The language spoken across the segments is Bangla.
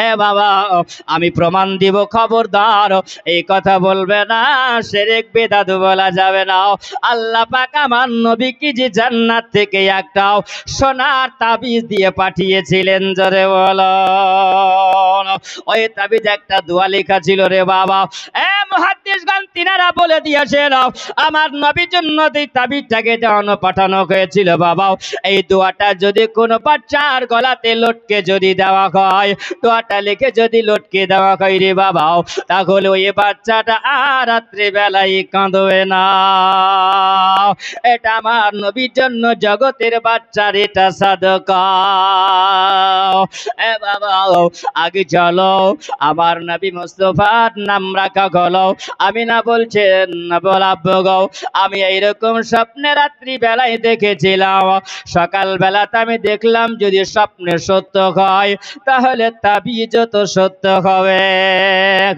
এ বাবা আমি প্রমাণ দিব, খবরদার এই কথা বলবে না, শিরক বিদআত বলা যাবে না। আল্লাহ পাক আমার নবীকে যে জান্নাত থেকে একটা সোনার তাবিজ দিয়ে পাঠিয়েছিলেন, জোরে বলো। ওই তাবিজ একটা দোয়া লেখা ছিল রে বাবা। এ মুহাদ্দিসগণ তিনারা বলে দিয়েছেন আমার নবীর জন্য এই তাবিজটাকে পাঠানো হয়েছিল বাবা। এই দোয়াটা যদি কোনো বাচ্চার গলাতে লটকে যদি দেওয়া হয়, দোয়াটা লিখে যদি লটকে দেওয়া হয় রে বাবা, তাহলে ওই বাচ্চাটা আর রাত্রি বেলায় কাঁদবে না। এটা আমার নবীর জন্য জগতের বাচ্চার এটা সাদকা। এ বাবা আগে চলো আমার নবী মুস্তাফার নাম রাখা হলো। আমি না বলছেন বলাবো গো, আমি এইরকম স্বপ্নে রাত্রি বেলায় দেখেছিলাম, সকাল বেলাতে আমি দেখলাম যদি স্বপ্নে সত্য হয় তাহলে তাবিজ তো সত্য হবে,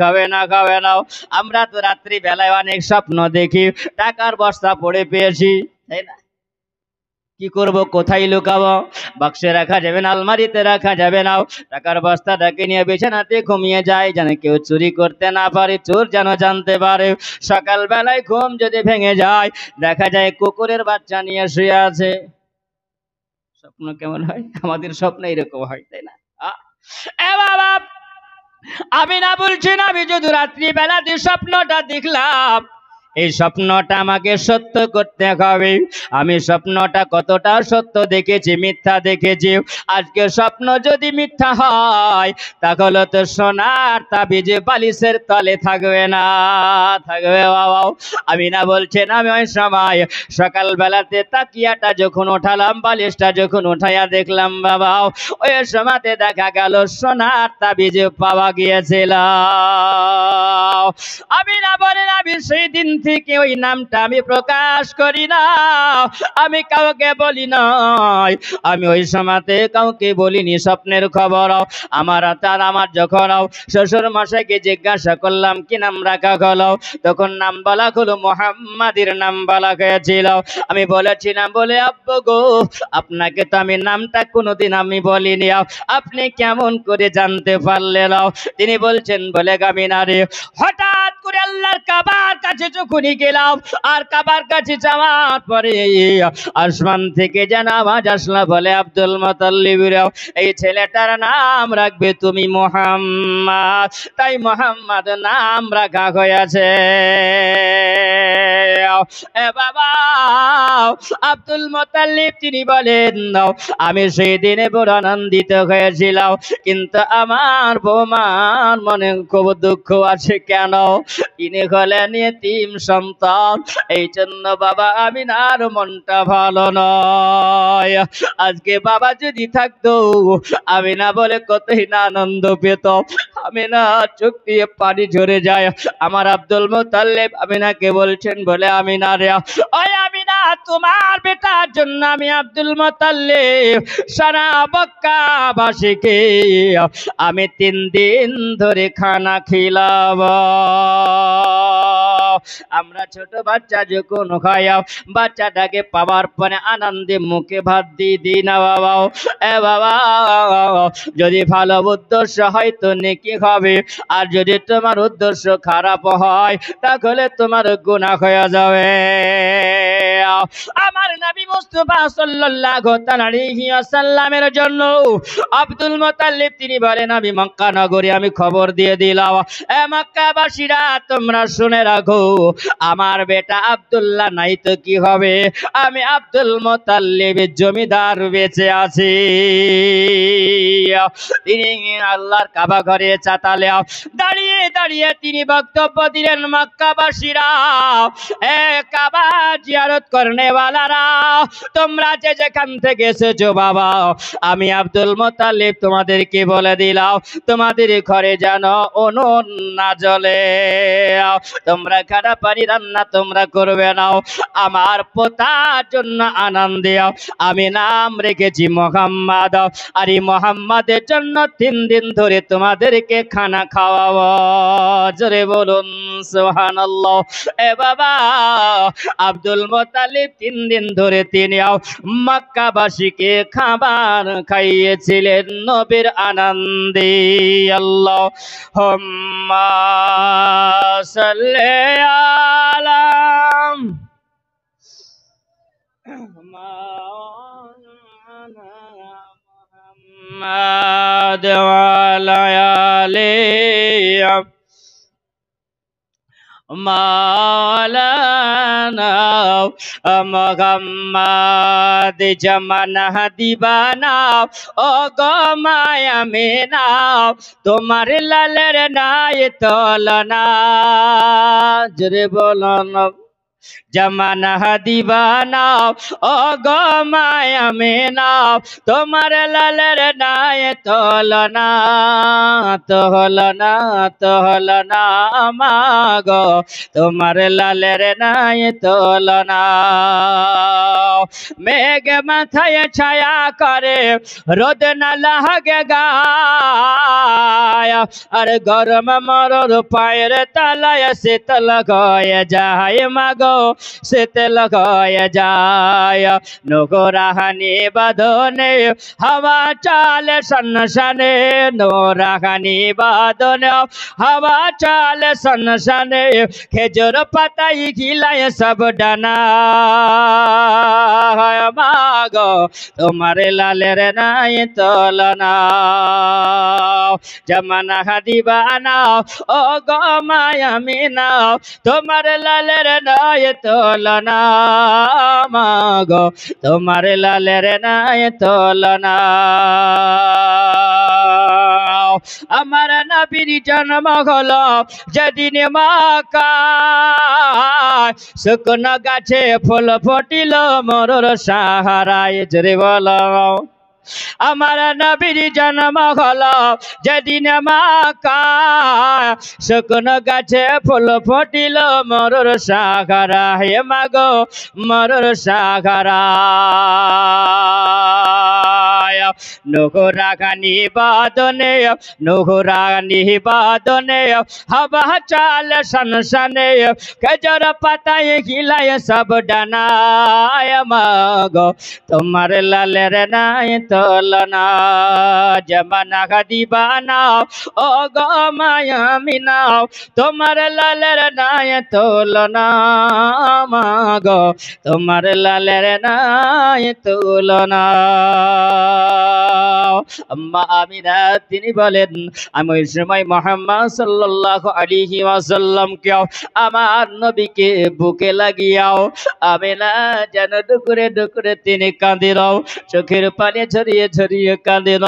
হবে না হবে না। আমরা তো রাত্রি বেলায় অনেক স্বপ্ন দেখি, টাকার বস্তা পড়ে পেয়েছি, তাই না? কি করব, কোথায় লুকাবো? বাক্সে রাখা যাবে না, আলমারিতে রাখা যাবে না। টাকার বস্তাটাকে নিয়ে বিছানাতে ঘুমিয়ে যায়, যেন কেউ চুরি করতে না পারে, চোর যেন জানতে পারে। সকাল বেলায় ঘুম যদি ভেঙে যায়, দেখা যায় কুকুরের বাচ্চা নিয়ে শুয়ে আছে। স্বপ্ন কেমন হয়? আমাদের স্বপ্ন এরকম হয়, তাই না? এ বাবা আমি না বলছি না, আমি যদি রাত্রি বেলাতে স্বপ্নটা দেখলাম, এই স্বপ্নটা আমাকে সত্য করতে হবে। আমি স্বপ্নটা কতটা সত্য দেখেছি, মিথ্যা দেখেছি। আজকে স্বপ্ন যদি মিথ্যা হয় তাহলে তো সোনার তাবিজ বালিশের তলে থাকবে না, থাকবে বাবা। আমি না বলছেন আমি ওই সময় সকাল বেলাতে তাকিয়াটা যখন উঠালাম, বালিশটা যখন উঠাইয়া দেখলাম বাবা, ওই সময়তে দেখা গেল সোনার তাবিজ পাওয়া গিয়েছিল। আমি না বলেন আমি সেই দিন থেকে ওই নামটা আমি প্রকাশ করি না, আমি কাউকে বলি নাই। আমি ওই সময়তে কাউকে বলিনি স্বপ্নের খবর। আমার যখন শ্বশুর মশাইকে জিজ্ঞাসা করলাম কি নাম রাখা হলো, তখন নাম বলা হলো মুহাম্মাদের নাম বলা হয়েছিল। আমি বলেছিলাম বলে আব্বু গো, আপনাকে তো আমি নামটা কোনোদিন আমি বলিনি, আপনি কেমন করে জানতে পারলেন? তিনি বলছেন বলে গামিনারে, হঠাৎ করে আল্লাহর কাবার কাছে যখনই গেলাম, আর কাবার কাছে যাওয়ার পরে আসমান থেকে যেন আওয়াজ আসলো, বলে আব্দুল মুত্তালিব এই ছেলেটার নাম রাখবে তুমি মুহাম্মদ। তাই মুহাম্মদ নাম রাখা হয়েছে। এ বাবা আব্দুল মুত্তালিব তিনি বলেন আমি সেই দিনে বড় আনন্দিত হয়েছিলাম, কিন্তু আমার বৌমার মনে খুব দুঃখ আছে। কেন? তিনি হলেন এতিম সন্তান, এই জন্য বাবা আমিনার মনটা ভালো নয়। আজকে বাবা যদি থাকতো, আমিনা বলে কতই না আনন্দ পেত। আমিনা চোখ দিয়ে পানি ঝরে যায়। আমার আব্দুল মুত্তালিব আমিনাকে বলছেন বলে আমিনা রে, ওই আমিনা তোমার বেটার জন্য আমি আব্দুল মুত্তালিব সারা মক্কাবাসীকে আমি 3 দিন ধরে খানা খিলাব। আমরা ছোট বাচ্চা যখন খাই, বাচ্চাটাকে পাওয়ার পরে আনন্দে মুখে ভাত দিয়ে দিই না বাবা। এ বাবা যদি ভালো উদ্দেশ্য হয় তো নেকি হবে, আর যদি তোমার উদ্দেশ্য খারাপ হয় তাহলে তোমার গুনাহ হয়ে যাবে। আমার নবী মুস্তাফা সাল্লাল্লাহু আলাইহি ওয়াসাল্লামের জন্য আব্দুল মুত্তালিব তিনি বলেন আমি মক্কা নগরে আমি খবর দিয়ে দিলাম, এ মক্কাবাসীরা তোমরা শুনে রাখো, আমার বেটা আব্দুল্লাহ নাই তো কি হবে, আমি আব্দুল মুত্তালিবের জমিদার বেঁচে আছি। তিনি আল্লাহর কাবা ঘরে চাতালে দাঁড়িয়ে দাঁড়িয়ে তিনি বক্তব্য দিলেন, মক্কাবাসীরা, এ কাবা জিয়ারত করনে ওয়ালারা, তোমরা যে যেখান থেকে এসেছো বাবা, আমি আব্দুল মুত্তালিব তোমাদেরকে বলে দিলাম তোমাদের ঘরে যেন উনুন না জ্বলে, তোমরা খানা পানি রান্না তোমরা করবে না। আমার পোতার জন্য আনন্দে আমি নাম রেখেছি মুহাম্মদ, আর এই মুহাম্মাদের জন্য 3 দিন ধরে তোমাদেরকে খানা খাওয়াবো। জোরে বলুন সুবহানাল্লাহ। এ বাবা, আব্দুল মুত্তালিব 3 দিন ধরে তিনি মক্কাবাসীকে খাবার খাইয়েছিলেন নবীর আনন্দে। আল্লাহুম্মা সাল্লি আলা মুহাম্মাদ ওয়া আলা আলি মাওলানা মুহাম্মদ জামানা দিবানা ও গো মায়া মেনা তোমার লালের নাই তলনা। জোরে বলুন জামানা দিবানা ও গো মায়া মেনা তোমার লালের নাই তলনা। তহলনা তহলনা মাগো তোমার লালের নাই তলনা। মেঘ মাথায় ছায়া করে রোদ না লাগে গায় আর গরম মরর পায়ের তলায় শীতল গয়ে যায় মাগো শীতল গয়ে যায়। নোরাহানি বাঁধনে হাওয়া চালে সনসনে নোরাহানি বাঁধনে হাওয়া চালে সনসনে খেজুর পাতাই গিলায় সব ডানা। মাগো তোমার লালের নাই তলনা। জামানা দিবানা ও গো মায়া মিনা তোমার লালের নাই তলনা। মাগো তোমার লালের নাই তলনা। আমার নবীর জন্ম হলো যেদিন মক্কায় শুকনো গাছে ফুল ফুটিল মরুর সাহারায়। জোরে বলো আমার নবীর জন্ম হলো যেদিন মক্কায় শুকনো গাছে ফুল ফুটিল মরুর সাহারায়। মাগো মরুর সাহারায়। নোহরাগানি বাদনে নোহরানি বাদনে হাওয়া চাল সনসনে খেজুর পাতায় গিলায় সব ডানায়। মাগো তোমার লালের নাই তলনা। জামানা দিবানা ও গো মায়া মিনা তোমার লালের নাই তলনা। মাগো তোমার লালের নাই তলনা। আম্মা আমিনা তিনি বলেন আমি ওই সময় মুহাম্মদ সাল্লাল্লাহু আলাইহি ওয়াসাল্লামকে আমার নবীকে বুকে লাগিয়াও আমিনা যেন ডুকরে ডুকরে তিনি কাঁদিল চোখের পানি ঝরিয়ে ঝরিয়ে কাঁদিল।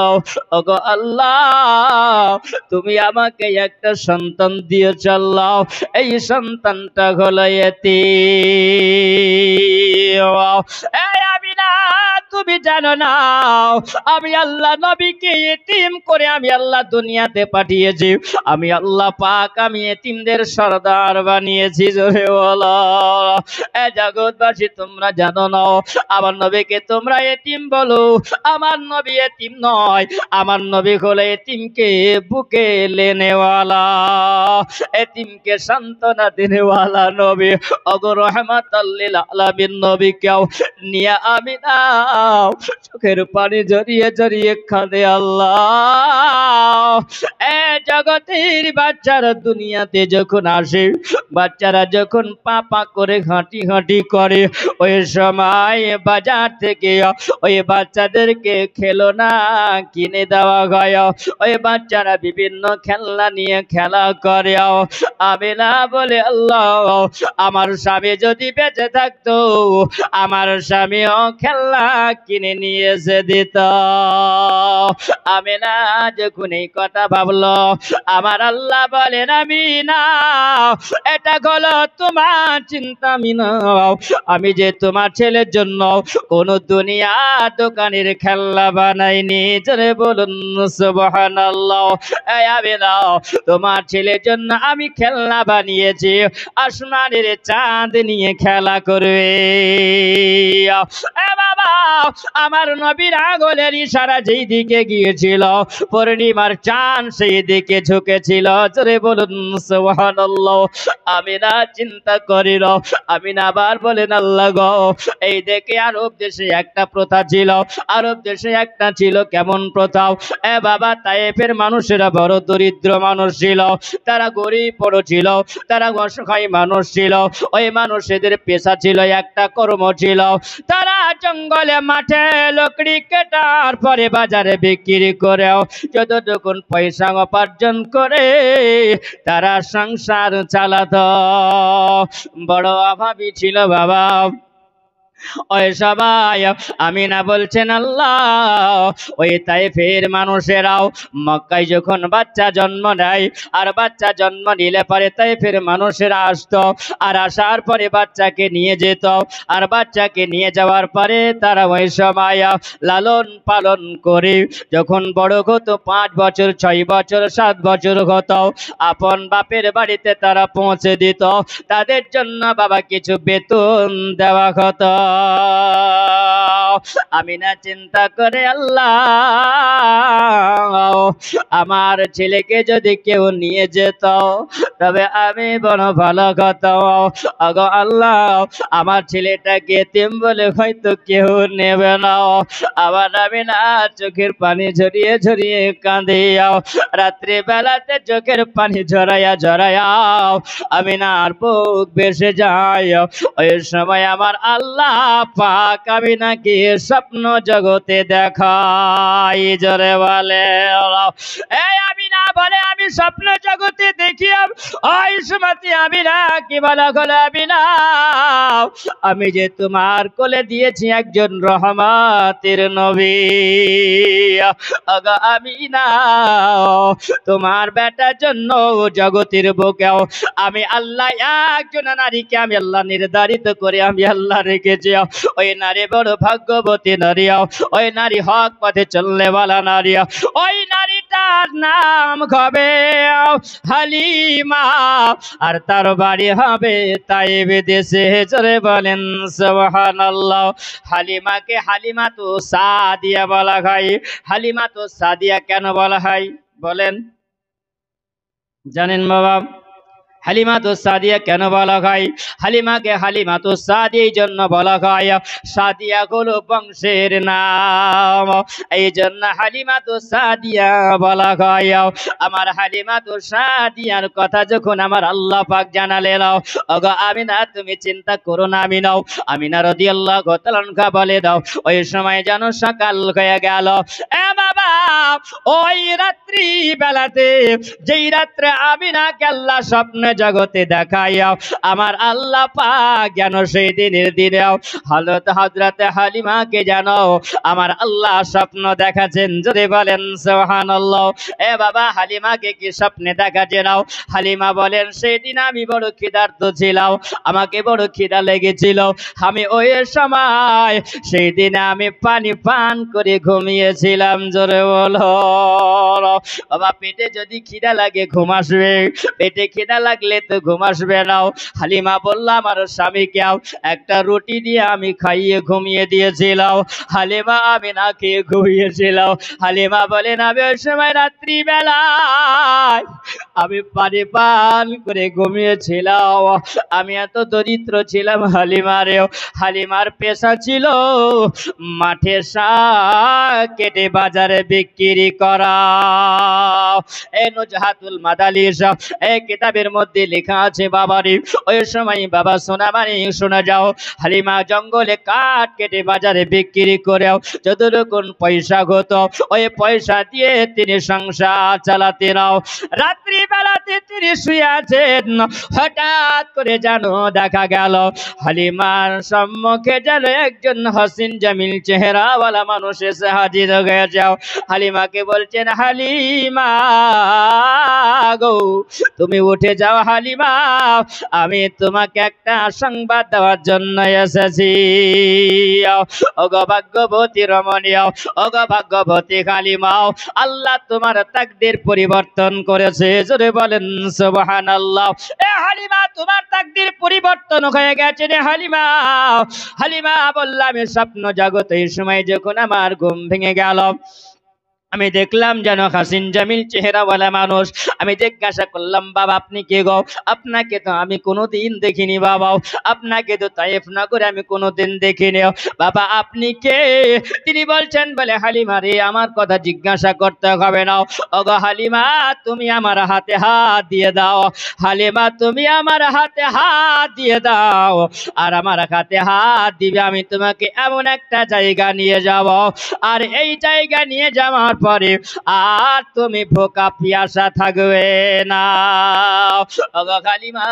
ওগো আল্লাহ তুমি আমাকে একটা সন্তান দিয়েছ আল্লাহ এই সন্তানটা হলো এতিম। এই আমিনা তুমি জানো না আমি আল্লাহ নবীকে এতিম করে আমি আল্লাহ দুনিয়াতে পাঠিয়েছি। আমি আল্লাহ পাক আমি এতিমদের সরদার বানিয়েছি। জোরে বলো এ জগৎবাসী তোমরা জানো না আমার নবীকে তোমরা এতিম বলো, আমার নবী এতিম নয়, আমার নবী হলো এতিমকে বুকে লেনেওয়ালা এতিমকে সান্ত্বনা দেনেওয়ালা নবী। ওগো রহমাতাল লিল আলামিন নবীকেও নিয়ে আমিনা চোখের পানি জড়িয়ে জড়িয়ে কাঁদে আল্লাহ। এ জগতের বাচ্চারা দুনিয়াতে যখন আসে বাচ্চারা যখন পা পা করে হাঁটি হাঁটি করে ওই সময় বাজার থেকে ওই বাচ্চাদেরকে খেলনা কিনে দেওয়া হয়। ওই বাচ্চারা বিভিন্ন খেলনা নিয়ে খেলা করে। আমিনা বলে আল্লাহ আমার স্বামী যদি বেঁচে থাকতো আমার স্বামীও খেলনা কিনে নিয়ে এসে দিত। আমিনা যখন এই কথা ভাবলো আমার আল্লাহ বলেন আমিনা এটা হলো তোমার চিন্তা আমিনা, আমি যে তোমার ছেলের জন্য কোন দুনিয়া দোকানের খেলনা বানাইনি। জোরে বলুন সুবহানাল্লাহ। এই আমিনা তোমার ছেলের জন্য আমি খেলনা বানিয়েছি আসমানের চাঁদ নিয়ে খেলা করবে। এ বাবা আমার নবীর আঙ্গুলের ইশারা যেই দিকে গিয়েছিল পূর্ণিমার চাঁদ সেই দিকে ঝুঁকেছিল। জোরে বলুন সুবহানাল্লাহ। আমিনা চিন্তা করিল, আমিনা আবার বলেন আল্লাহ গো, এই দেখে আরব দেশে একটা প্রথা ছিল। আরব দেশে একটা ছিল কেমন প্রথা? এ বাবা, তায়েফের মানুষেরা বড় দরিদ্র মানুষ ছিল, তারা গরিব বড় ছিল, তারা অসহায় মানুষ ছিল। ওই মানুষদের পেশা ছিল, একটা কর্ম ছিল, তারা জঙ্গলে মাঠে লকড়ি কাটার পরে বাজারে বিক্রি করেও যতটুকু পয়সা উপার্জন করে তারা সংসার চালাতো। বড় অভাবী ছিল বাবা। ওই সবাই আমিনা বলছেন আল্লাহ, ওই তায়েফের মানুষেরাও মক্কায় যখন বাচ্চা জন্ম নেয়, আর বাচ্চা জন্ম নিলে পরে তায়েফের মানুষেরা আসতো, আর আসার পরে বাচ্চাকে নিয়ে যেত, আর বাচ্চাকে নিয়ে যাওয়ার পরে তারা ওই সময় লালন পালন করে যখন বড় হতো, 5 বছর 6 বছর 7 বছর হতো, আপন বাপের বাড়িতে তারা পৌঁছে দিত। তাদের জন্য বাবা কিছু বেতন দেওয়া হতো। আমিনা চিন্তা করে আল্লাহ, আমার ছেলেকে যদি কেউ নিয়ে যেত তবে আমি বড় ভালো হতো। আগো আল্লাহ, আমার ছেলেটাকে এতিম বলে হয়তো কেউ নেবে না। আবার আমিনা চোখের পানি ঝরিয়ে ঝরিয়ে কাঁদে। রাত্রি বেলাতে চোখের পানি ঝরাইয়া ঝরাইয়া আমিনার বুক ভেসে যায়। ওই সময় আমার আল্লাহ পাক আমিনাকে স্বপ্ন জগতে দেখায়। জোরে বলে এই আমিনা বলে, আমি স্বপ্ন জগতে দেখি ওই সময়তে আমিনা কি বলা গেল, আমিনা আমি যে তোমার কোলে দিয়েছি একজন রহমতের নবী। আগা আমিনা, তোমার বেটার জন্য জগতের বুকেও আমি আল্লাহ একজন নারীকে আমি আল্লাহ নির্ধারিত করে আমি আল্লাহ রেখেছি। ওই নারী বড় ভাগ্যবতী নারী, ওই নারী হক পথে চললে वाला নারী, ওই নারীটার নাম হবে হালিমা, আর তার বাড়ি হবে তায়েব দেশে। জোরে বলেন সুবহানাল্লাহ। হালিমাকে হালিমা তো সাদিয়া বলা হয়। হালিমা তো সাদিয়া কেন বলা হয় বলেন, জানেন বাবা? হালিমা তো সাদিয়া কেন বলা হয়? হালিমাকে হালিমা তো সাদিয়া এই জন্য বলা হয়, সাদিয়া হলো বংশের নাম, এই জন্য হালিমা তো সাদিয়া বলা হয়। আমার হালিমা তো সাদিয়ার কথা যখন আমার আল্লাহ পাক জানালেন, ওগো আমিনা তুমি চিন্তা করো না, আমিনাও আমিনা রাদিয়াল্লাহু তাআলা আনহা বলে দাও, ওই সময় যেন সকাল হয়ে গেল। এ বাবা, ওই রাত্রি বেলাতে যেই রাত্রে আমিনাকে আল্লাহ স্বপ্নে জগতে দেখাইয়া আমার আল্লাহ পাক যেন সেই দিনের দিনেও হযরত হালিমাকে যেন আমার আল্লাহ স্বপ্ন দেখাচ্ছেন। যদি বলেন সুবহানাল্লাহ। এ বাবা, হালিমাকে কি স্বপ্নে দেখাচ্ছেন? হালিমা বলেন, সেদিন আমি বড় ক্ষুধার্ত ছিলাম, আমাকে বড় খিদা লেগেছিল, আমি ওই সময় সেই দিনে আমি পানি পান করে ঘুমিয়েছিলাম। জোরে বলো বাবা, পেটে যদি খিদা লাগে ঘুম আসবে, পেটে খিদা লাগলে তো ঘুম আসবে না। হালিমা বলল, আমার স্বামীকে একটা রুটি দিয়ে আমি খাইয়ে ঘুমিয়ে দিয়েছিলাম। হালিমা আমি না খেয়ে ঘুমিয়েছিলাম। হালিমা বলেন, আমি ওই সময় রাত্রি বেলায় আমি পানি পান করে ঘুমিয়েছিলাম। আমি এত দরিদ্র ছিলাম হালিমারেও। হালিমার পেশা ছিল মাঠে শাক কেটে বাজারে বিক্রি করা। এই নুজহাতুল মাদালিস এই কিতাবের মধ্যে লেখা আছে বাবারি, ওই সময় বাবা শোনা মানে শোনা যাও, হালিমা জঙ্গলে কাঠ কেটে বাজারে বিক্রি করেও যতটুকু পয়সা হতো ওই পয়সা দিয়ে তিনি সংসার চালাতে নাও। রাত্রি বেলাতে তিনি শুয়ে আছেন, হঠাৎ করে যেন দেখা গেল হালিমার সম্মুখে যেন একজন হাসিন জামিল চেহারাওয়ালা মানুষ এসে হাজির হয়ে যাও। হালিমাকে বলছেন, হালিমা গো, তুমি উঠে যাও হালিমা, আমি তোমাকে একটা সংবাদ দেওয়ার জন্য এসেছি। ওগো ভাগ্যবতী রমণীয়, ওগো ভাগ্যবতী হালিমাও, আল্লাহ তোমার তাকদীর পরিবর্তন করেছে। জোরে বলেন সুবহানাল্লাহ। এ হালিমা, তোমার তাকদীর পরিবর্তন হয়ে গেছে রে হালিমা। হালিমা বলল, আমি স্বপ্ন জগতে এই সময় যখন আমার ঘুম ভেঙে গেল, আমি দেখলাম যেন হাসিন জামিল চেহারাওয়ালা মানুষ। আমি জিজ্ঞাসা করলাম, বাবা আপনি কে গো? আপনাকে তো আমি কোনোদিন দেখিনি বাবা, আপনাকে তো তায়েফ নগরে আমি কোনোদিন দেখিনি। বাবা আপনি কে? তিনি বলছেন, বলে হালিমা রে, আমার কথা জিজ্ঞাসা করতে হবে না। ওগো হালিমা, তুমি আমার হাতে হাত দিয়ে দাও। হালিমা, তুমি আমার হাতে হাত দিয়ে দাও, আর আমার হাতে হাত দিবে, আমি তোমাকে এমন একটা জায়গা নিয়ে যাব, আর এই জায়গা নিয়ে যাওয়ার পরে আর তুমি ভোকা পিয়াসা থাকবে না। ওগো হালিমা,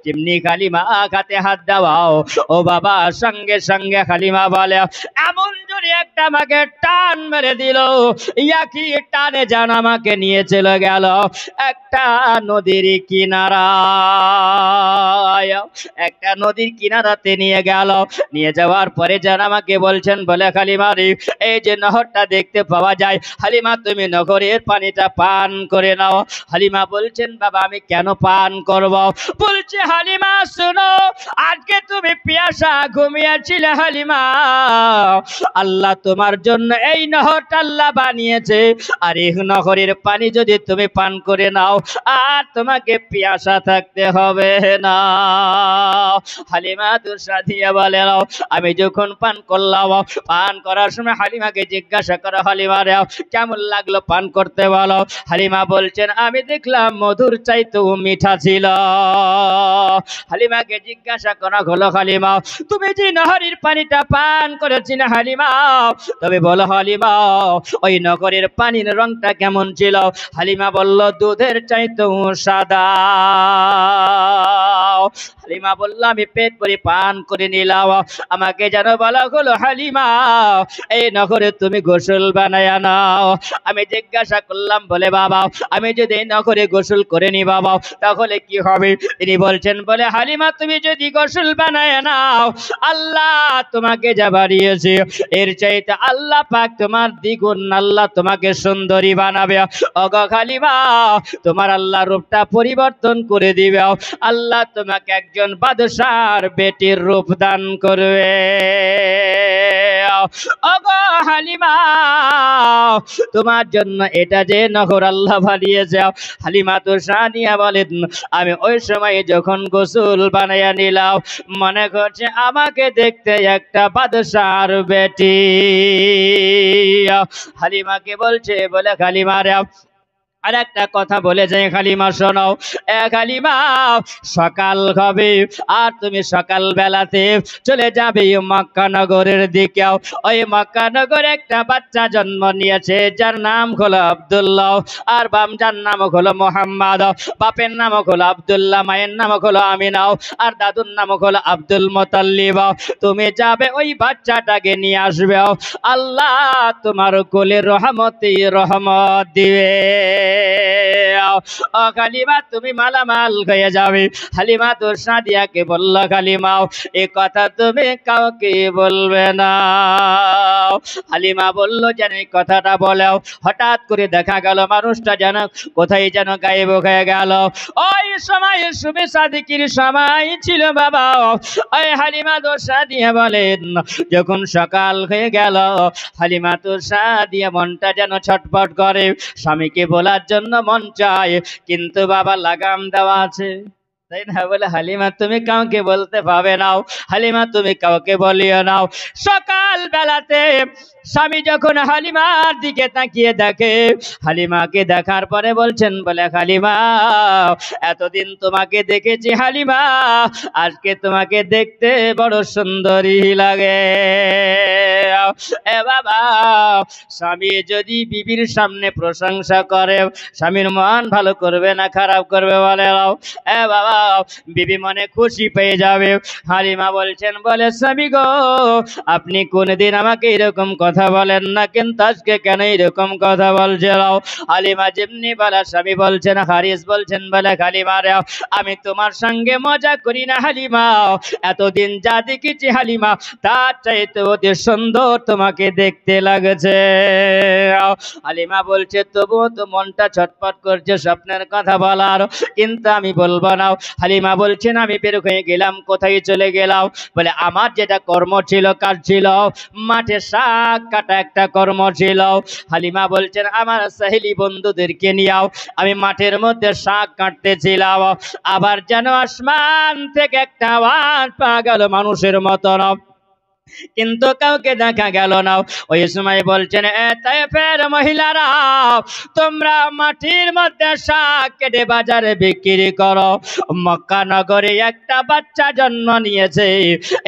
যেমনি হালিমা হাতে হাত দাও, ও বাবা সঙ্গে সঙ্গে হালিমা বলে, এমন জোরে একটা আমাকে টান মেরে দিল, ইয়াকি টানে যেন আমাকে নিয়ে চলে গেল একটা নদীর কিনারায়। একটা নদীর কিনারাতে নিয়ে গেল। নিয়ে যাওয়ার পরে যেন আমাকে বলছেন, বলে হালিমা রে, এই যে নহরটা দেখতে পাওয়া যায়, হালিমা তুমি নহরের পানিটা পান করে নাও। হালিমা বলছেন, বাবা আমি কেন পান করব? বলছে, হালিমা শোনো, আজকে তুমি পিয়াসা ঘুমিয়েছিলে হালিমা, আল্লাহ তোমার জন্য এই নহরটা আল্লাহ বানিয়েছে, আর এই নহরের পানি যদি তুমি পান করে নাও আর তোমাকে পিয়াসা থাকতে হবে না। হালিমা দুঃসাধিয়া বলে, আমি যখন পান করলাম, পান করার সময় হালিমাকে জিজ্ঞাসা করো, হালিমা রে কেমন লাগলো পান করতে বলো। হালিমা বলছেন, আমি দেখলাম মধুর চাইতেও মিঠা ছিল। হালিমাকে জিজ্ঞাসা করা হলো, হালিমা তুমি যে নহরের পানিটা পান করেছি না হালিমা, তবে বলো হালিমা ওই নহরের পানির রংটা কেমন ছিল? হালিমা বলল, দুধের চাইতেও সাদা। হালিমা বলল, আমি পেট ভরে পান করে নিলাম। আমাকে যেন বলা হলো, হালিমা এই নহরে তুমি গোসল বানায়া নাও। আমি জিজ্ঞাসা করলাম, বলে বাবা আমি যদি এই নহরে গোসল করে নি বাবা তাহলে কি হবে? তিনি বলছেন, বলে হালিমা তুমি যদি গোসল বানায় নাও, আল্লাহ তোমাকে যা বাড়িয়েছে এর চাইতে আল্লাহ পাক তোমার দ্বিগুণ আল্লাহ তোমাকে সুন্দরী বানাবে। ওগো হালিমা, তোমার আল্লাহ রূপটা পরিবর্তন করে দিবে, আল্লাহ তোমাকে একজন বাদশার বেটির রূপ দান করবে। ওগো হালিমা, তোমার জন্য এটা যে নহর আল্লাহ বানিয়েছে। হালিমা তো সানিয়া বলেন, আমি ওই সময় যখন গোসল বানাইয়া নিলাম, মনে করছে আমাকে দেখতে একটা বাদশার বেটি। হালিমাকে বলছে, বলে হালিমা রে, আর একটা কথা বলে যাই হালিমা শোনো। এক হালিমা, সকাল হবে আর তুমি সকাল বেলাতে চলে যাবে মক্কা নগরের দিকে। ওই মক্কা নগরে একটা বাচ্চা জন্ম নিয়েছে, যার নাম হলো আব্দুল্লাহ, আর যার নাম হলো মোহাম্মদ। বাপের নাম হলো আব্দুল্লাহ, মায়ের নাম হলো আমিনাও, আর দাদুর নাম হলো আব্দুল মুতাল্লিব। তুমি যাবে ওই বাচ্চাটাকে নিয়ে আসবে, আল্লাহ তোমার কোলে রহমতি রহমত দিবে। হালিমা তুমি মালামাল হয়ে যাবে। হালিমা তো সাদিয়াকে বলল, হালিমা এ কথা তুমি কাউকে বলবে না। হালিমা বলল, যেন এই কথাটা বলেও। হঠাৎ করে দেখা গেল মানুষটা যেন কোথায় যেন গায়েব হয়ে গেল। ওই সময় শুভে সাদিকের সময় ছিল বাবা। ওই হালিমা তো সাদিয়া বলেন, যখন সকাল হয়ে গেল, হালিমা তো সাদিয়া মনটা যেন ছটফট করে, স্বামীকে বলার জন্য মন চায়, কিন্তু বাবা লাগাম দেওয়া আছে, তাই না? বলে হালিমা তুমি কাউকে বলতে পাবে নাও, হালিমা তুমি কাউকে বলিও নাও। সকাল বেলাতে স্বামী যখন হালিমার দিকে তাকিয়ে দেখে, হালিমাকে দেখার পরে বলছেন, বলে হালিমা এতদিন তোমাকে দেখেছি হালিমা, আজকে তোমাকে দেখতে বড় সুন্দরী লাগে। এ বাবা, স্বামী যদি বিবির সামনে প্রশংসা করে, স্বামীর মন ভালো করবে না খারাপ করবে বলে নাও? এ বাবা, বিবি মনে খুশি পেয়ে যাবে। হালিমা বলছেন, বলে স্বামী গো, আপনি কোনদিন আমাকে এরকম কথা বলেন না, কিন্তু আজকে কেন এরকম কথা বলছেন? হালিমা যেমনি বলা, স্বামী বলছেন, হারিস বলছেন, বলে হালিমা রে, আমি তোমার সঙ্গে মজা করি না হালিমা, এতদিন যা দেখেছি হালিমা তার চাইতে অতি সুন্দর তোমাকে দেখতে লাগছে। হালিমা বলছে, তবুও তো মনটা ছটফট করছে স্বপ্নের কথা বলার, কিন্তু আমি বলবো না। হালিমা বলছেন, আমি বের হয়ে গেলাম। কোথায় চলে গেলাম? বলে, আমার যেটা কর্ম ছিল, কাজ ছিল, মাঠে শাক কাটা একটা কর্ম ছিল। হালিমা বলছেন, আমার সহেলি বন্ধুদেরকে নিয়েও আমি মাঠের মধ্যে শাক কাটতেছিলাম, আবার যেন আসমান থেকে একটা আওয়াজ পাওয়া গেল মানুষের মতন, কিন্তু কাউকে দেখা গেল না। ওই সময় বলছেন, এ তায়েফের মহিলারা, তোমরা মাটির মধ্যে শাক কেটে বাজারে বিক্রি করো। মক্কা নগরে একটা বাচ্চা জন্ম নিয়েছে,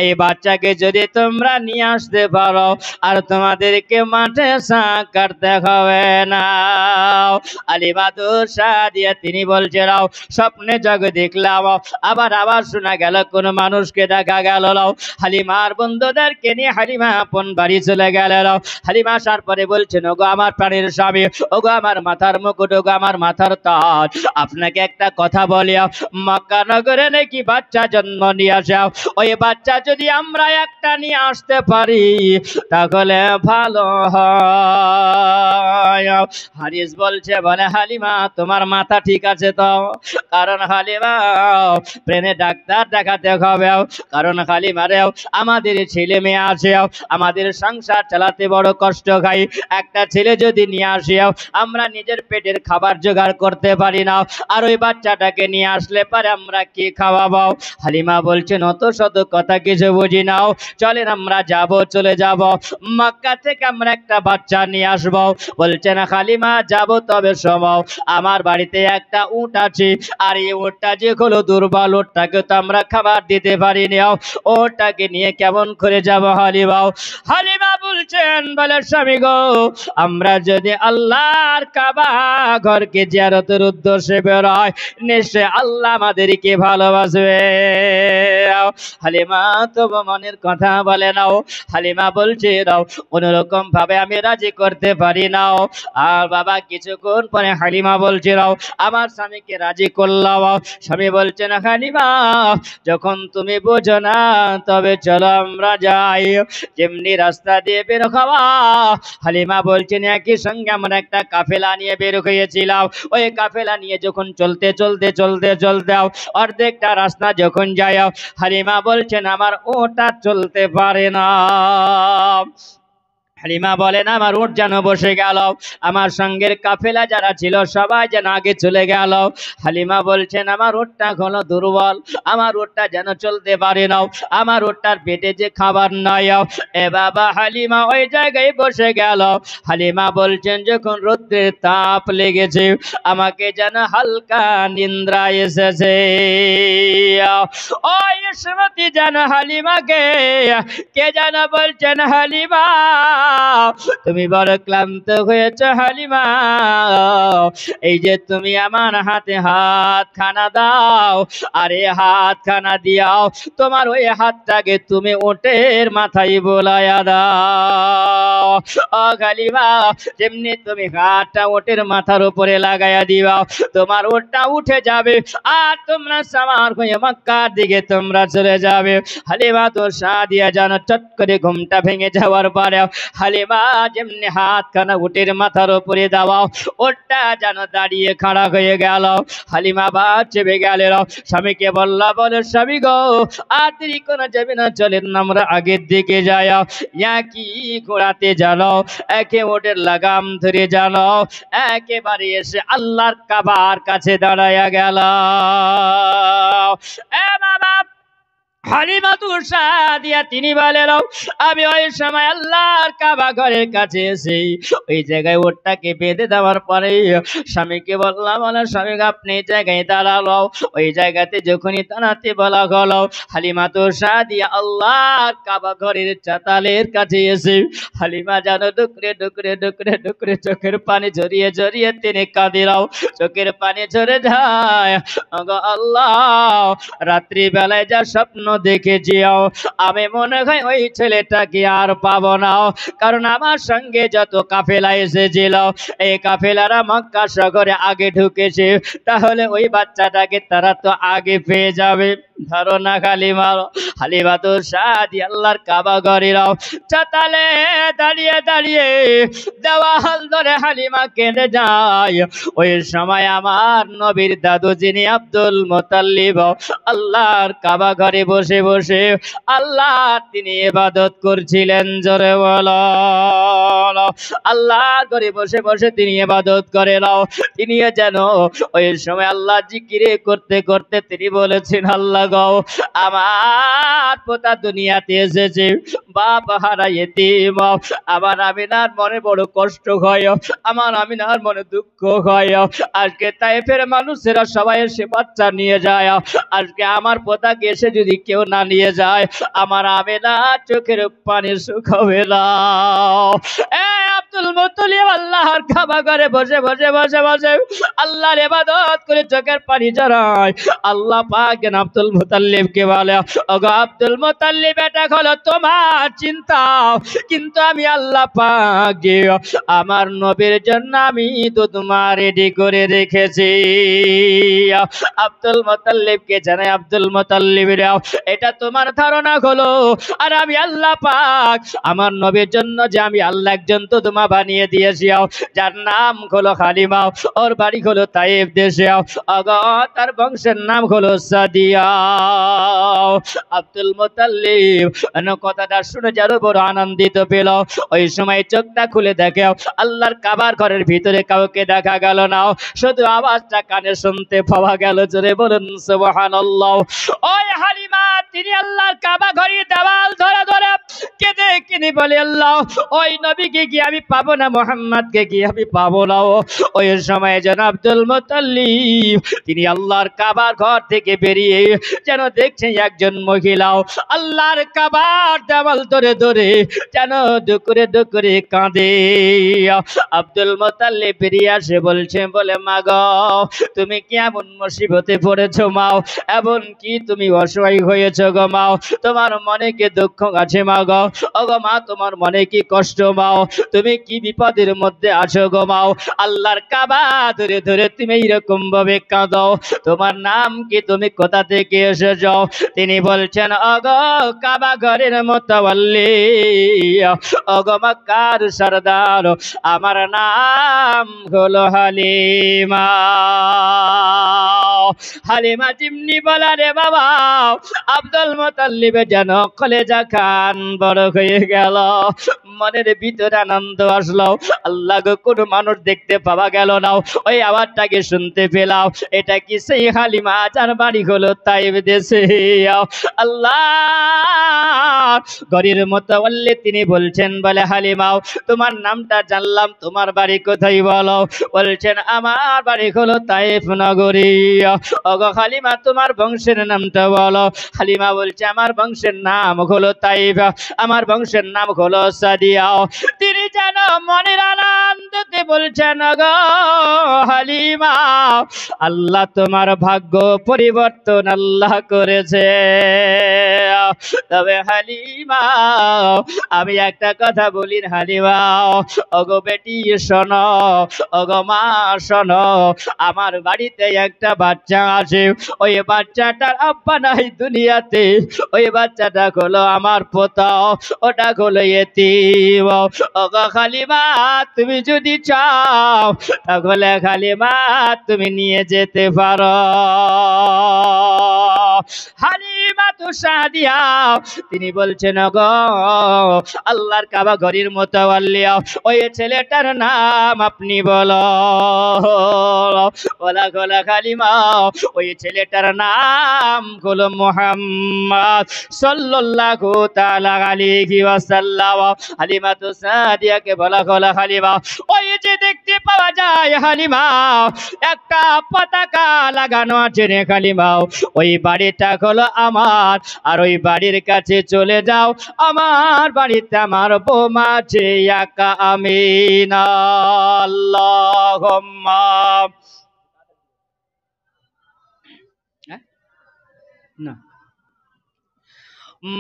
এই বাচ্চাকে যদি তোমরা নিয়ে আসতে পারো, আর তোমাদেরকে মাঠে শাক কাটতে হবে না। হালিমা সাদিয়া তিনি বলছেন, স্বপ্নে জগ দেখলাম, আবার শোনা গেল কোন মানুষকে দেখা গেল। হালিমার বন্ধুদেরকে নিয়ে হালিমা আপন বাড়ি চলে গেল। হালিমা আসার পরে বলছেন, ওগো আমার প্রাণের স্বামী, ওগো আমার মাথার মুকুট, ওগো আমার মাথার তাজ, আপনাকে একটা কথা বলি, মক্কা নগরে নাকি বাচ্চা জন্ম নিয়ে আসে, ওই বাচ্চা যদি আমরা একটা নিয়ে আসতে পারি তাহলে ভালো হয়। হারিস বলছে, বলে হালিমা তোমার মাথা ঠিক আছে তো? কারণ হালিমা প্রেমে ডাক্তার দেখাতে হবে, কারণ হালিমারেও আমাদের ছেলে মেয়ে আছে, আমাদের সংসার চালাতে বড় কষ্ট খাই, একটা ছেলে যদি নিয়ে আসি আমরা নিজের পেটের খাবার জোগাড় করতে পারি না, আর ওই বাচ্চাটাকে নিয়ে আসলে পারে আমরা কি খাওয়াবো? হালিমা বলছেন, অত শত কথা কিছু বুঝি নাও, চলেন আমরা যাব, চলে যাব মক্কা থেকে আমরা একটা বাচ্চা নিয়ে আসবো। বলছেন, হালিমা যাব, তবে সময় আমার বাড়িতে একটা উট আছে, আর এই উটটা যে হলো দুর্বল, উটটাকে তো আমরা খাবার দিতে পারি না, ওটাকে নিয়ে কেমন করে যাব হালিমা? হালিমা বলছেন, বলে স্বামী গো, আমরা যদি আল্লাহর কাবা ঘরকে জিয়ারতের উদ্দেশ্যে বেরোয়, নিশ্চয় আল্লাহ আমাদেরকে ভালোবাসবে। হালিমা তবু মনের কথা বলে নাও। হালিমা বলছে, নাও কোনোরকম ভাবে আমি রাজি করতে পারি নাও। আর বাবা কিছুক্ষণ পরে হালিমা বলছে, নাও আমার স্বামীকে রাজি করলাম। স্বামী বলছেন, হালিমা যখন তুমি বোঝো না, তবে চলো আমরা যাই। যেমনি রাস্তা দিয়ে বের হওয়া, হালিমা বলছেন, একই সঙ্গে আমরা একটা কাফেলা নিয়ে বের হয়েছিলাম, ওই কাফেলা নিয়ে যখন চলতে অর্ধেকটা রাস্তা যখন যায়, হালিমা বলছেন, আমার ওটা চলতে পারে না। হালিমা বলেন, আমার উট যেন বসে গেল, আমার সঙ্গের কাফেলা যারা ছিল সবাই যেন আগে চলে গেল। হালিমা বলছেন, আমার উটটা হলো দুর্বল, আমার উটটা যেন চলতে পারে না, আমার উটটার পেটে যে খাবার নাই। এ বাবা, হালিমা ওই জায়গায় বসে গেল। হালিমা বলছেন, যখন রৌদ্রের তাপ লেগেছে, আমাকে যেন হালকা নিদ্রা এসেছে। ওই স্মৃতি যেন হালিমাকে কে যেন বলছেন, হালিমা তুমি বড় ক্লান্ত হয়েছ হালিমা, এই যে তুমি আমার হাতে হাত খানা দাও, আরে হাত খানা দিয়াও তোমার ওই হাতটাকে তুমি উটের মাথায় বোলায়া দাও। ও হালিমা, যেমনি তুমি হাতটা উটের মাথার উপরে লাগাইয়া দিবা, তোমার উটটা উঠে যাবে, আর তোমরা সামার হয়ে মক্কার দিকে তোমরা চলে যাবে। হালিমা তো সাদিয়া যেন চট করে ঘুমটা ভেঙে যাওয়ার পরে হালিমা যেমনি হাত খানা উটের মাথার উপরে দেওয়া, ওটা যেন দাঁড়িয়ে খাড়া হয়ে গেল। হালিমা বা চেপে গেল, স্বামীকে বললা, বলে স্বামী গো, আর দেরি করা যাবে না, চলেন আমরা আগের দিকে যাই। একই ঘোড়াতে জানো, একে ওটের লাগাম ধরে জানো, একেবারে এসে আল্লাহর কাবার কাছে দাঁড়ায়া গেল। এ বাবা, হালিমাতুর সাদিয়া তিনি বলেন, আমি ওই সময় আল্লাহর কাবা ঘরের কাছে এসে ওই জায়গায় ওটটাকে বেঁধে দেওয়ার পরে স্বামীকে বললাম, স্বামী আপনি এই জায়গায় দাঁড়ালো। ওই জায়গাতে যখনই দাঁড়াতে বলা হলো, হালিমাতুর সাদিয়া আল্লাহর কাবা ঘরের চাতালের কাছে এসে হালিমা যেন ডুকরে ডুকরে ডুকরে ডুকরে চোখের পানি ঝরিয়ে ঝরিয়ে তিনি কাঁদিলাও, চোখের পানি ঝরে যায়। আল্লাহ, রাত্রি বেলায় যা স্বপ্ন দেখেছি আমি মনে হয় ওই ছেলেটাকে আর পাবো না, কারণ আমার সঙ্গে যত কাফেলা এসেছিল এই কাফেলারা মক্কা শহরে আগে ঢুকেছে, তাহলে ওই বাচ্চাটাকে তারা তো আগে পেয়ে যাবে। ধারণা হালিমা, হালিমাতুর সাদিয়া আল্লাহর কাবা ঘরের চাতালে দাঁড়িয়ে দাঁড়িয়ে দেওয়াল ধরে হালিমা কেঁদে যায়। ওই সময় আমার নবীর দাদু যিনি আব্দুল মুতাল্লিব আল্লাহর কাবা ঘরে বসে বসে আল্লাহ তিনি ইবাদত করছিলেন। জোরে বলো, আল্লাহর ঘরে বসে বসে তিনি ইবাদত করে নাও। তিনি যেন ওই সময় আল্লাহ জিকিরে করতে করতে তিনি বলেছেন, আল্লাহ গো, আমার পোতা দুনিয়াতে এসেছে, বাপ হারা ইতিম, আমার আমিনার মনে বড় কষ্ট হয়, আমার আমিনার মনে দুঃখ হয়। আজকে তাইফের মানুষেরা সবাই এসে বাচ্চা নিয়ে যায়, আজকে আমার পোতাকে এসে যদি কেউ না নিয়ে যায়, আমার আমিনা চোখের পানি শুকাবে না। আব্দুল মুত্তালিব আল্লাহর কাবা ঘরে বসে বসে বসে বসে আল্লাহর ইবাদত করে চোখের পানি ঝরায়। আল্লাহ পাক আব্দুল মুত্তালিবকে বলে, ওগো আব্দুল মুত্তালিব, এটা হলো তোমার চিন্তা, কিন্তু আমি আল্লাহ পাক আমার নবীর জন্য আমি দুধমা রেডি করে রেখেছি। আব্দুল মুত্তালিবকে জানাই, আব্দুল মুত্তালিব, এটা তোমার ধারণা হলো, আর আমি আল্লাহ পাক আমার নবীর জন্য যে আমি আল্লাহ একজন দুধমা বানিয়ে দিয়েছি, যার নাম হলো হালিমা, ওর বাড়ি হলো তাইফ দেশে, তার বংশের নাম হলো সাদিয়া। আব্দুল মুত্তালিব কথাটা শুনে যারো বড় আনন্দিত পেল। ওই সময় চোখটা খুলে দেখে আল্লাহর কাবার ঘরের ভিতরে কাউকে দেখা গেল না, শুধু আওয়াজটা কানে শুনতে পাওয়া গেল। জোরে বলুন সুবহানাল্লাহ। ওই হালিমা তিনি আল্লাহর কাবা ঘরের দেওয়াল ধরে ধরে কেঁদে কেঁদে বলে, আল্লাহ, ওই নবীকে কি আমি পাবো না, মুহাম্মদকে কি আমি পাবো না? ওই সময় যেন আব্দুল মুত্তালিব তিনি আল্লাহর কাবার ঘর থেকে বেরিয়ে যেন দেখছেন একজন মহিলাও আল্লাহর কাবার দেওয়াল ধরে ধরে যেন দুকুরে দুকুরে কাঁদে। আব্দুল মুত্তালিব বেরিয়ে আসে, বলছে, বলে, মা গো, তুমি কি এমন মুসিবতে পড়েছো মাও, এমন কি তুমি অসহায় হয়েছো গো মাও, তোমার মনে কি দুঃখ আছে মা গো? ওগো মা, তোমার মনে কি কষ্ট মাও, তুমি কি বিপদের মধ্যে আছো গো মাও? আল্লাহর কাবা ধরে ধরে তুমি এইরকম ভাবে কাঁদো, তোমার নাম কি, তুমি কোথা থেকে এসেছো? তিনি বলছেন, ওগো কাবা ঘরের মুতাওয়াল্লি, ওগো মক্কার সরদার, আমার নাম হলো হালিমা। হালিমা জিমনি বলা রে বাবা, আব্দুল মুত্তালিব যেন কলেজা খান বড় হয়ে গেল, মনের ভিতরে আনন্দ আসলো। আল্লাহ গো, কোন মানুষ দেখতে পাওয়া গেল না, ওই আওয়াজটাকে শুনতে পেলাম, এটা কি সেই হালিমা যার বাড়ি হলো তাইফ দেশে? আল্লাহ ঘরের মুতাওয়াল্লি তিনি বলছেন, বলে, হালিমাও, তোমার নামটা জানলাম, তোমার বাড়ি কোথায় বলো? বলছেন, আমার বাড়ি হলো তাইফ নগরী। ওগো হালিমা, তোমার বংশের নামটা বলো। হালিমা বলছে, আমার বংশের নাম হলো তাইফ, আমার বংশের নাম হলো সাদিয়া। তিনি যেন মনের আনন্দতে বলছেন, গো হালিমা, আল্লাহ তোমার ভাগ্য পরিবর্তন আল্লাহ করেছে। তবে হালিমা, আমি একটা কথা বলি হালিমা, ওগো বেটি শোনো, ওগো মা শোনো, আমার বাড়িতে একটা বাচ্চা আছে, ওই বাচ্চাটার আব্বা নাই দুনিয়াতে, ওই বাচ্চাটা হলো আমার পোতা, ওটা হলো ইতিম। ওগো হালিমা, তুমি যদি চাও তাহলে হালিমা তুমি নিয়ে যেতে পারো। হালিমা হালিমাতু সাদিয়া তিনি বলছেন গো আল্লাহর কাবা ঘরের মুতাওয়াল্লিয়া ওই ছেলেটার নাম আপনি বলো। বলা গলা হালিমা ওই ছেলেটার নাম হলো মুহাম্মদ সাল্লাল্লাহু তাআলা আলাইহি ওয়াসাল্লাম। হালিমাতু সাদিয়াকে বলা গলা হালিমা ওই যে দেখতে পাওয়া যায় হালিমা একটা পতাকা লাগানো আছে রে হালিমা, ওই বাড়িটা হলো আমার, আর ওই বাড়ির কাছে চলে যাও, আমার বাড়িতে আমার বৌমা যে একা আমিনা। আল্লাহুম্মা না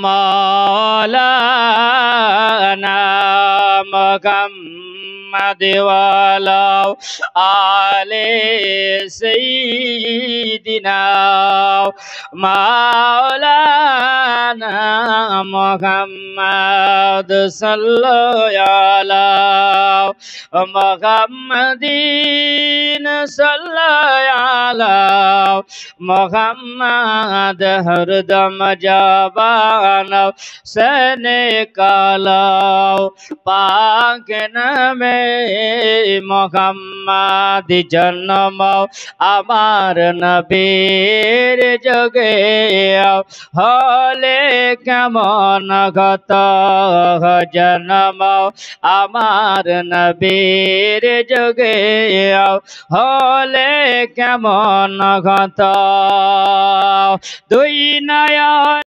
মাওলানা মুহাম্মদ ওয়ালা আলে সাইয়্যিদিনা মাওলানা মুহাম্মদ সাল্লাল্লাহু আলা মুহাম্মাদিন সাল্লাল্লাহু আলা মুহাম্মদ হরদম জবান সনে কালাও পাক নামে মুহাম্মদ জন্ম আমার নবীর যোগে হলে কেমন গত জন্ম আমার নবীর যোগে হলে কেমন গত দুই নয়ন